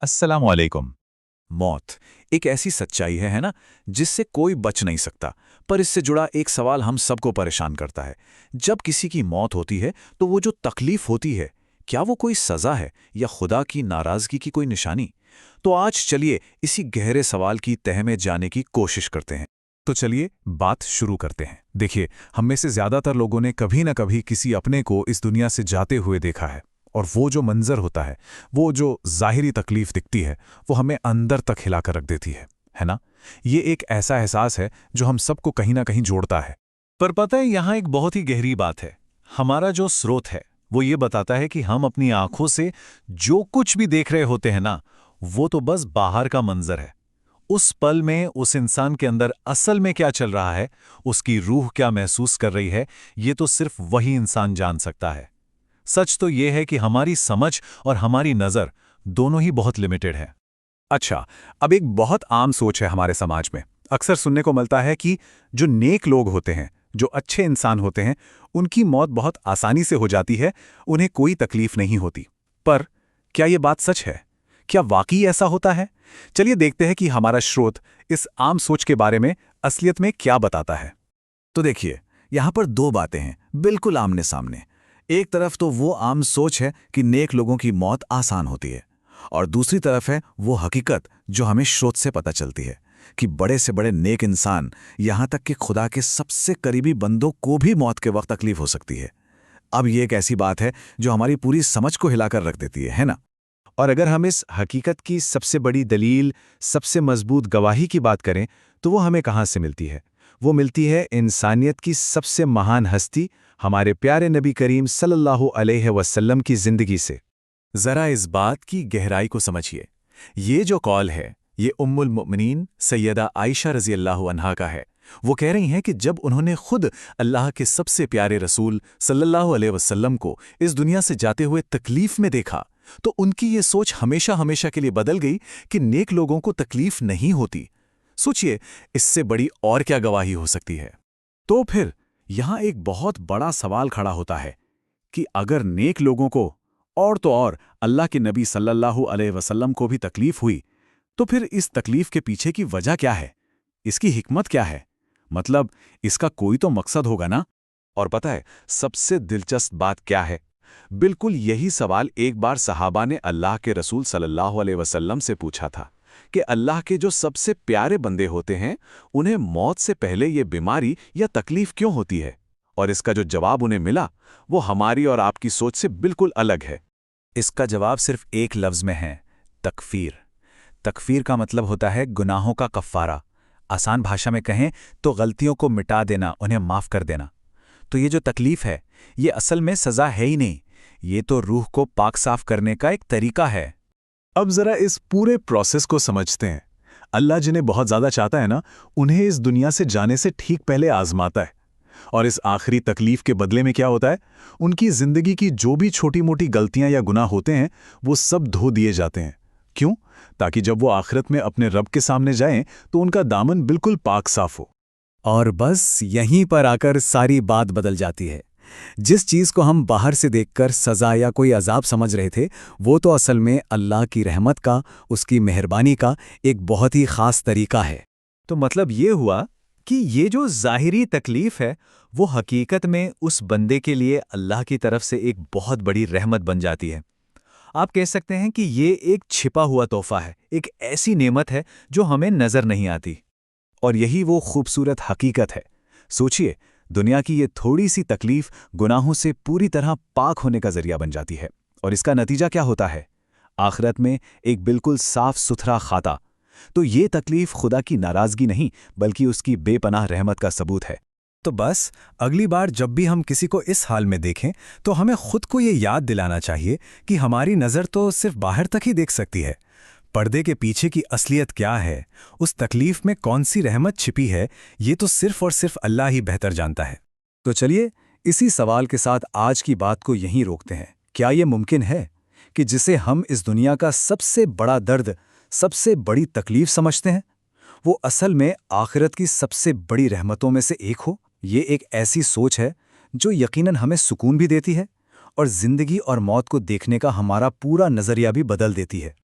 अस्सलामुअलैकुम। मौत एक ऐसी सच्चाई है ना, जिससे कोई बच नहीं सकता। पर इससे जुड़ा एक सवाल हम सबको परेशान करता है। जब किसी की मौत होती है तो वो जो तकलीफ होती है, क्या वो कोई सज़ा है या खुदा की नाराज़गी की कोई निशानी? तो आज चलिए इसी गहरे सवाल की तह में जाने की कोशिश करते हैं। तो चलिए बात शुरू करते हैं। देखिए, हम में से ज़्यादातर लोगों ने कभी न कभी किसी अपने को इस दुनिया से जाते हुए देखा है। और वो जो मंजर होता है, वो जो ज़ाहिरी तकलीफ दिखती है, वो हमें अंदर तक हिला कर रख देती है ना? ये एक ऐसा एहसास है जो हम सबको कहीं ना कहीं जोड़ता है। पर पता है, यहाँ एक बहुत ही गहरी बात है। हमारा जो स्रोत है वो ये बताता है कि हम अपनी आंखों से जो कुछ भी देख रहे होते हैं ना, वो तो बस बाहर का मंजर है। उस पल में उस इंसान के अंदर असल में क्या चल रहा है, उसकी रूह क्या महसूस कर रही है, ये तो सिर्फ वही इंसान जान सकता है। सच तो यह है कि हमारी समझ और हमारी नज़र दोनों ही बहुत लिमिटेड है। अच्छा, अब एक बहुत आम सोच है हमारे समाज में। अक्सर सुनने को मिलता है कि जो नेक लोग होते हैं, जो अच्छे इंसान होते हैं, उनकी मौत बहुत आसानी से हो जाती है, उन्हें कोई तकलीफ नहीं होती। पर क्या ये बात सच है? क्या वाकई ऐसा होता है? चलिए देखते हैं कि हमारा स्रोत इस आम सोच के बारे में असलियत में क्या बताता है। तो देखिए, यहाँ पर दो बातें हैं, बिल्कुल आमने सामने। एक तरफ तो वो आम सोच है कि नेक लोगों की मौत आसान होती है, और दूसरी तरफ है वो हकीकत जो हमें स्रोत से पता चलती है कि बड़े से बड़े नेक इंसान, यहाँ तक कि खुदा के सबसे करीबी बंदों को भी मौत के वक्त तकलीफ हो सकती है। अब ये एक ऐसी बात है जो हमारी पूरी समझ को हिलाकर रख देती है ना? और अगर हम इस हकीकत की सबसे बड़ी दलील, सबसे मजबूत गवाही की बात करें, तो वो हमें कहाँ से मिलती है? वो मिलती है इंसानियत की सबसे महान हस्ती, हमारे प्यारे नबी करीम सल्लल्लाहु अलैहि वसल्लम की जिंदगी से। जरा इस बात की गहराई को समझिए। ये जो कौल है, ये उम्मुल मुमिनीन सैयदा आयशा रज़ी अल्लाहु अन्हा का है। वो कह रही हैं कि जब उन्होंने खुद अल्लाह के सबसे प्यारे रसूल सल्लल्लाहु अलैहि वसल्लम को इस दुनिया से जाते हुए तकलीफ में देखा, तो उनकी ये सोच हमेशा हमेशा के लिए बदल गई कि नेक लोगों को तकलीफ नहीं होती। सोचिए, इससे बड़ी और क्या गवाही हो सकती है? तो फिर यहां एक बहुत बड़ा सवाल खड़ा होता है कि अगर नेक लोगों को, और तो और अल्लाह के नबी सल्लल्लाहु अलैहि वसल्लम को भी तकलीफ हुई, तो फिर इस तकलीफ के पीछे की वजह क्या है? इसकी हिकमत क्या है? मतलब इसका कोई तो मकसद होगा ना? और पता है सबसे दिलचस्प बात क्या है? बिल्कुल यही सवाल एक बार सहाबा ने अल्लाह के रसूल सल्लल्लाहु अलैहि वसल्लम से पूछा था कि अल्लाह के जो सबसे प्यारे बंदे होते हैं, उन्हें मौत से पहले ये बीमारी या तकलीफ क्यों होती है? और इसका जो जवाब उन्हें मिला, वो हमारी और आपकी सोच से बिल्कुल अलग है। इसका जवाब सिर्फ एक लफ्ज़ में है, तकफ़ीर। तकफ़ीर का मतलब होता है गुनाहों का कफ़ारा। आसान भाषा में कहें तो गलतियों को मिटा देना, उन्हें माफ़ कर देना। तो ये जो तकलीफ़ है, ये असल में सज़ा है ही नहीं, ये तो रूह को पाक साफ करने का एक तरीका है। अब जरा इस पूरे प्रोसेस को समझते हैं। अल्लाह जिन्हें बहुत ज़्यादा चाहता है ना, उन्हें इस दुनिया से जाने से ठीक पहले आजमाता है। और इस आखिरी तकलीफ के बदले में क्या होता है? उनकी जिंदगी की जो भी छोटी मोटी गलतियां या गुनाह होते हैं, वो सब धो दिए जाते हैं। क्यों? ताकि जब वो आखिरत में अपने रब के सामने जाएं, तो उनका दामन बिल्कुल पाक साफ हो। और बस यहीं पर आकर सारी बात बदल जाती है। जिस चीज़ को हम बाहर से देखकर सज़ा या कोई अजाब समझ रहे थे, वो तो असल में अल्लाह की रहमत का, उसकी मेहरबानी का एक बहुत ही ख़ास तरीका है। तो मतलब ये हुआ कि ये जो ज़ाहिरी तकलीफ़ है, वो हकीकत में उस बंदे के लिए अल्लाह की तरफ से एक बहुत बड़ी रहमत बन जाती है। आप कह सकते हैं कि ये एक छिपा हुआ तोहफ़ा है, एक ऐसी नेमत है जो हमें नज़र नहीं आती। और यही वो खूबसूरत हकीकत है। सोचिए, दुनिया की ये थोड़ी सी तकलीफ गुनाहों से पूरी तरह पाक होने का जरिया बन जाती है। और इसका नतीजा क्या होता है? आखिरत में एक बिल्कुल साफ सुथरा खाता। तो ये तकलीफ खुदा की नाराज़गी नहीं, बल्कि उसकी बेपनाह रहमत का सबूत है। तो बस अगली बार जब भी हम किसी को इस हाल में देखें, तो हमें खुद को ये याद दिलाना चाहिए कि हमारी नज़र तो सिर्फ बाहर तक ही देख सकती है। पर्दे के पीछे की असलियत क्या है, उस तकलीफ में कौन सी रहमत छिपी है, ये तो सिर्फ और सिर्फ अल्लाह ही बेहतर जानता है। तो चलिए इसी सवाल के साथ आज की बात को यहीं रोकते हैं। क्या ये मुमकिन है कि जिसे हम इस दुनिया का सबसे बड़ा दर्द, सबसे बड़ी तकलीफ समझते हैं, वो असल में आखिरत की सबसे बड़ी रहमतों में से एक हो? ये एक ऐसी सोच है जो यकीनन हमें सुकून भी देती है और जिंदगी और मौत को देखने का हमारा पूरा नज़रिया भी बदल देती है।